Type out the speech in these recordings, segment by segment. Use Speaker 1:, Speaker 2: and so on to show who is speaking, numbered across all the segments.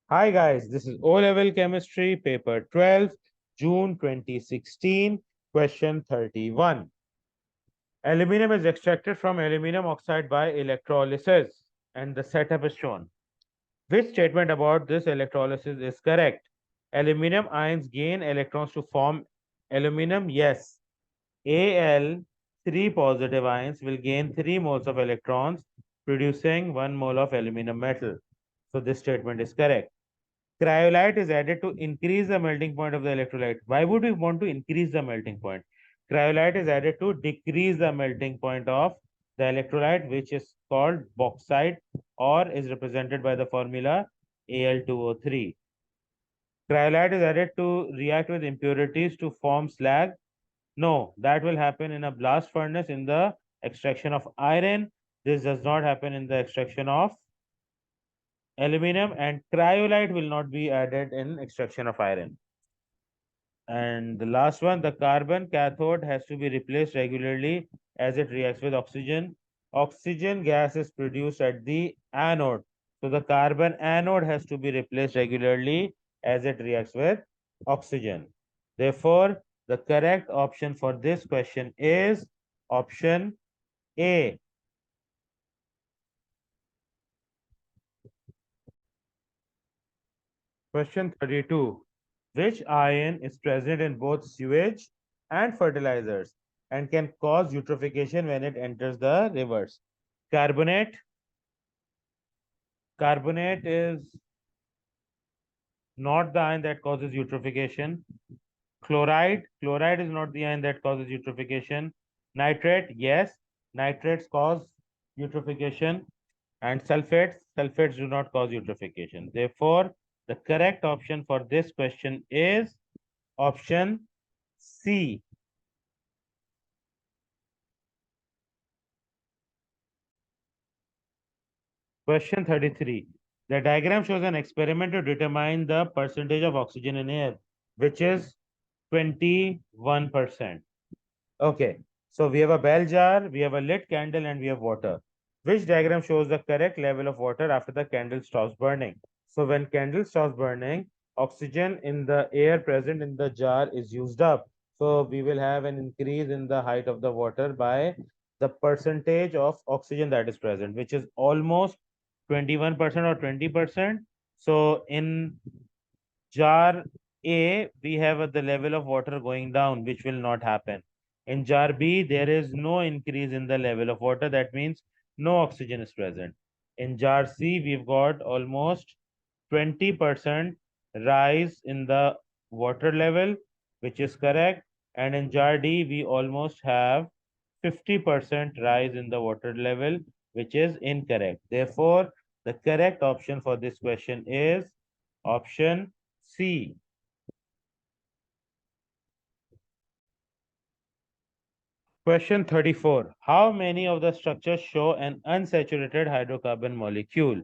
Speaker 1: Hi guys, this is O-Level Chemistry, paper 12, June 2016, question 31. Aluminum is extracted from aluminum oxide by electrolysis and the setup is shown. Which statement about this electrolysis is correct? Aluminum ions gain electrons to form aluminum? Yes. Al 3 positive ions will gain 3 moles of electrons, producing 1 mole of aluminum metal. So this statement is correct. Cryolite is added to increase the melting point of the electrolyte. Why would we want to increase the melting point? Cryolite is added to decrease the melting point of the electrolyte, which is called bauxite or is represented by the formula Al2O3. Cryolite is added to react with impurities to form slag. No, that will happen in a blast furnace in the extraction of iron. This does not happen in the extraction of aluminum, and cryolite will not be added in extraction of iron. And the last one, the carbon cathode has to be replaced regularly as it reacts with oxygen. Oxygen gas is produced at the anode. So the carbon anode has to be replaced regularly as it reacts with oxygen. Therefore, the correct option for this question is option A. Question 32. Which ion is present in both sewage and fertilizers and can cause eutrophication when it enters the rivers? Carbonate. Carbonate is not the ion that causes eutrophication. Chloride. Chloride is not the ion that causes eutrophication. Nitrate. Yes, nitrates cause eutrophication. And sulfates. Sulfates do not cause eutrophication. Therefore, the correct option for this question is option C. Question 33. The diagram shows an experiment to determine the percentage of oxygen in air, which is 21%. Okay, so we have a bell jar, we have a lit candle, and we have water. Which diagram shows the correct level of water after the candle stops burning? So when candle stops burning, oxygen in the air present in the jar is used up. So we will have an increase in the height of the water by the percentage of oxygen that is present, which is almost 21% or 20%. So in jar A, we have the level of water going down, which will not happen. In jar B, there is no increase in the level of water. That means no oxygen is present. In jar C, we've got almost 20% rise in the water level, which is correct. And in jar D, we almost have 50% rise in the water level, which is incorrect. Therefore, the correct option for this question is option C. Question 34. How many of the structures show an unsaturated hydrocarbon molecule?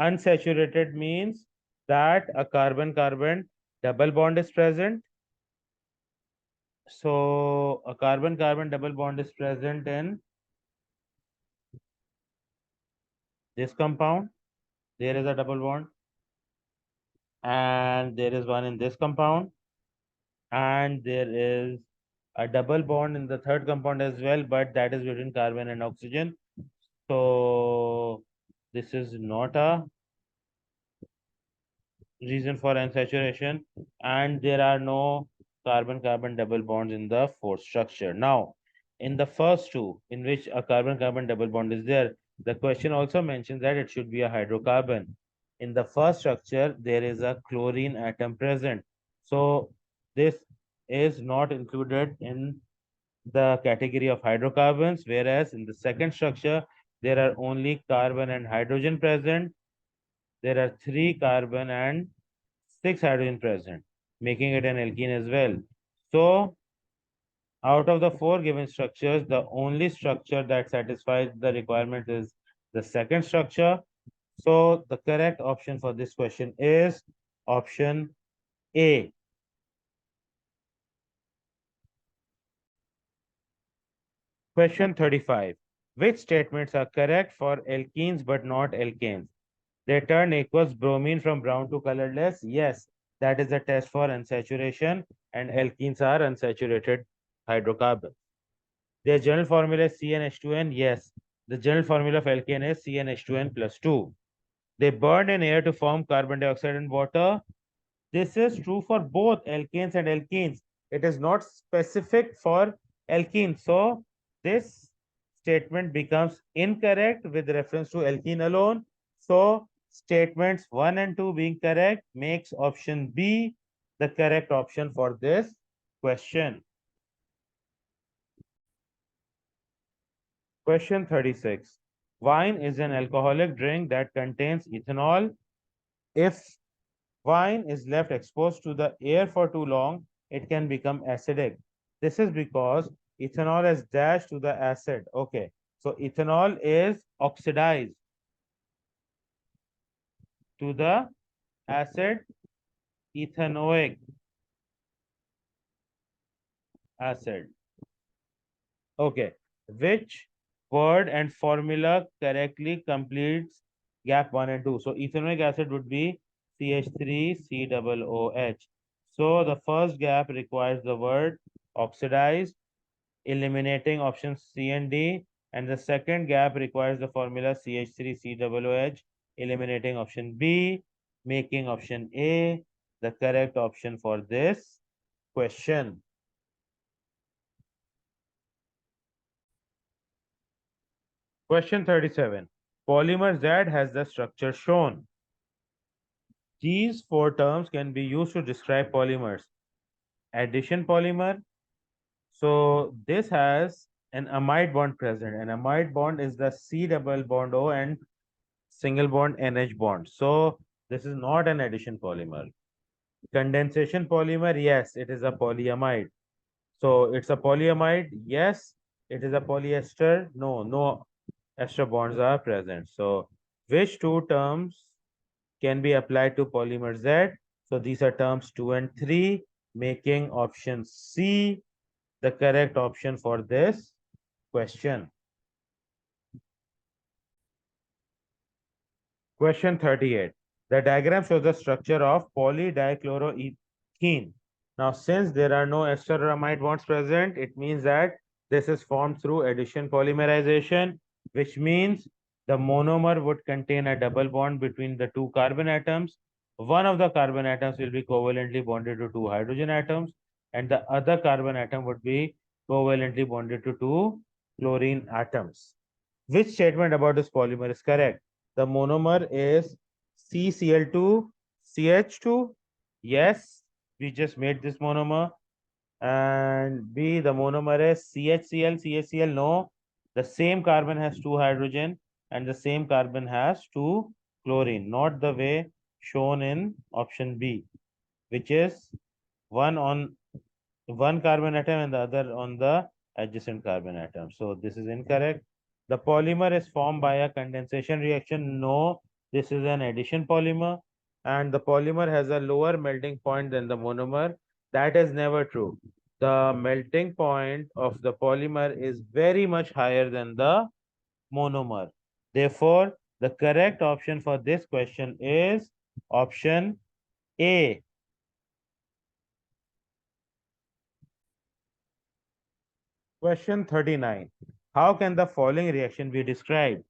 Speaker 1: Unsaturated means that a carbon-carbon double bond is present. So a carbon-carbon double bond is present in this compound. There is a double bond. And there is one in this compound. And there is a double bond in the third compound as well, but that is between carbon and oxygen. So this is not a reason for unsaturation, and there are no carbon-carbon double bonds in the fourth structure. Now, in the first two, in which a carbon-carbon double bond is there, the question also mentions that it should be a hydrocarbon. In the first structure, there is a chlorine atom present. So this is not included in the category of hydrocarbons, whereas in the second structure, there are only carbon and hydrogen present. There are 3 carbon and 6 hydrogen present, making it an alkene as well. So, out of the 4 given structures, the only structure that satisfies the requirement is the second structure. So, the correct option for this question is option A. Question 35. Which statements are correct for alkenes but not alkanes? They turn aqueous bromine from brown to colorless. Yes, that is a test for unsaturation, and alkenes are unsaturated hydrocarbons. Their general formula is CnH2n. Yes, the general formula of alkane is CnH2n plus 2. They burn in air to form carbon dioxide and water. This is true for both alkanes and alkenes. It is not specific for alkenes. So this statement becomes incorrect with reference to alkene alone. So statements 1 and 2 being correct makes option B the correct option for this question. Question 36. Wine is an alcoholic drink that contains ethanol. If wine is left exposed to the air for too long, it can become acidic. This is because ethanol is dashed to the acid. Okay, so ethanol is oxidized to the acid ethanoic acid. Okay, which word and formula correctly completes gap 1 and 2? So ethanoic acid would be CH3COOH. So the first gap requires the word oxidized, eliminating options C and D, and the second gap requires the formula CH3COOH, eliminating option B, making option A the correct option for this question. Question 37. Polymer Z has the structure shown. These four terms can be used to describe polymers. Addition polymer. So this has an amide bond present. An amide bond is the C double bond O and single bond NH bond. So this is not an addition polymer. Condensation polymer, yes, it is a polyamide. So it's a polyamide, yes, it is a polyester. No, no ester bonds are present. So which two terms can be applied to polymer Z? So these are terms 2 and 3, making option C the correct option for this question. Question 38. The diagram shows the structure of polydichloroethene. Now, since there are no ester or amide bonds present, it means that this is formed through addition polymerization, which means the monomer would contain a double bond between the two carbon atoms. One of the carbon atoms will be covalently bonded to two hydrogen atoms, and the other carbon atom would be covalently bonded to two chlorine atoms. Which statement about this polymer is correct? The monomer is CCl2, CH2. Yes, we just made this monomer. And B, the monomer is CHCl, CHCl. No, the same carbon has two hydrogen and the same carbon has two chlorine, not the way shown in option B, which is one on one carbon atom and the other on the adjacent carbon atom. So this is incorrect. The polymer is formed by a condensation reaction. No, this is an addition polymer. And the polymer has a lower melting point than the monomer. That is never true. The melting point of the polymer is very much higher than the monomer. Therefore, the correct option for this question is option A. Question 39. How can the following reaction be described?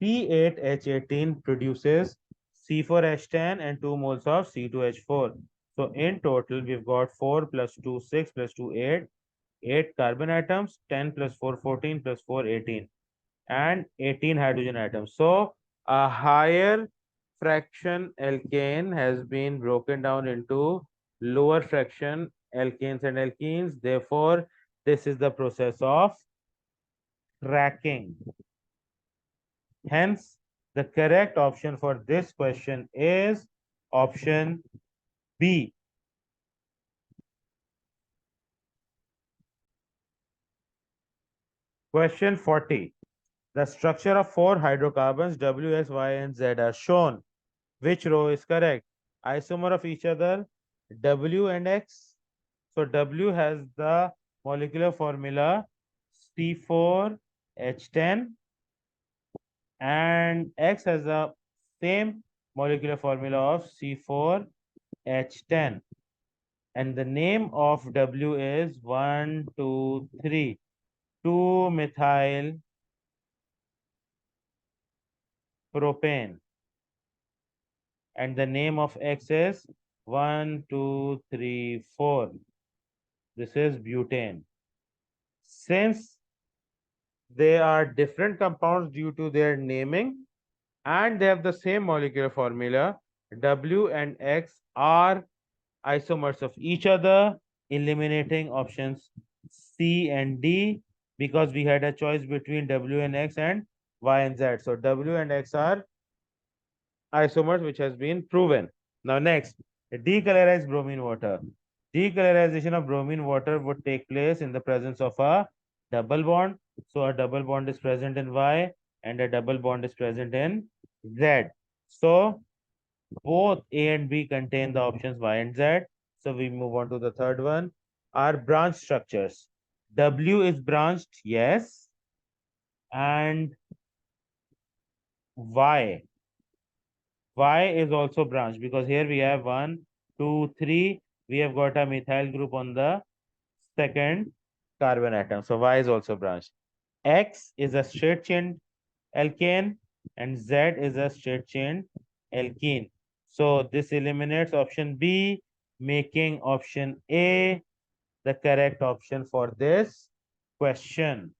Speaker 1: C8H18 produces C4H10 and 2 moles of C2H4. So in total, we've got 4 plus 2, 6 plus 2, 8. 8 carbon atoms, 10 plus 4, 14 plus 4, 18. And 18 hydrogen atoms. So a higher fraction alkane has been broken down into lower fraction alkanes and alkenes. Therefore, this is the process of cracking. Hence, the correct option for this question is option B. Question 40. The structure of four hydrocarbons W, X, Y, and Z are shown. Which row is correct? Isomer of each other, W and X. So W has the molecular formula C4H10 and X has a same molecular formula of C4H10. And the name of W is 1, 2, 3, 2-methyl propane. And the name of X is 1, 2, 3, 4. This is butane. Since they are different compounds due to their naming and they have the same molecular formula, W and X are isomers of each other, eliminating options C and D because we had a choice between W and X and Y and Z. So W and X are isomers, which has been proven. Now next, decolorized bromine water. Decolorization of bromine water would take place in the presence of a double bond. So a double bond is present in Y and a double bond is present in Z. So both A and B contain the options Y and Z. So we move on to the third one. Are branch structures. W is branched, yes. And Y. Y is also branched because here we have 1, 2, 3. We have got a methyl group on the second carbon atom. So Y is also branched. X is a straight chain alkane and Z is a straight chain alkene. So this eliminates option B, making option A the correct option for this question.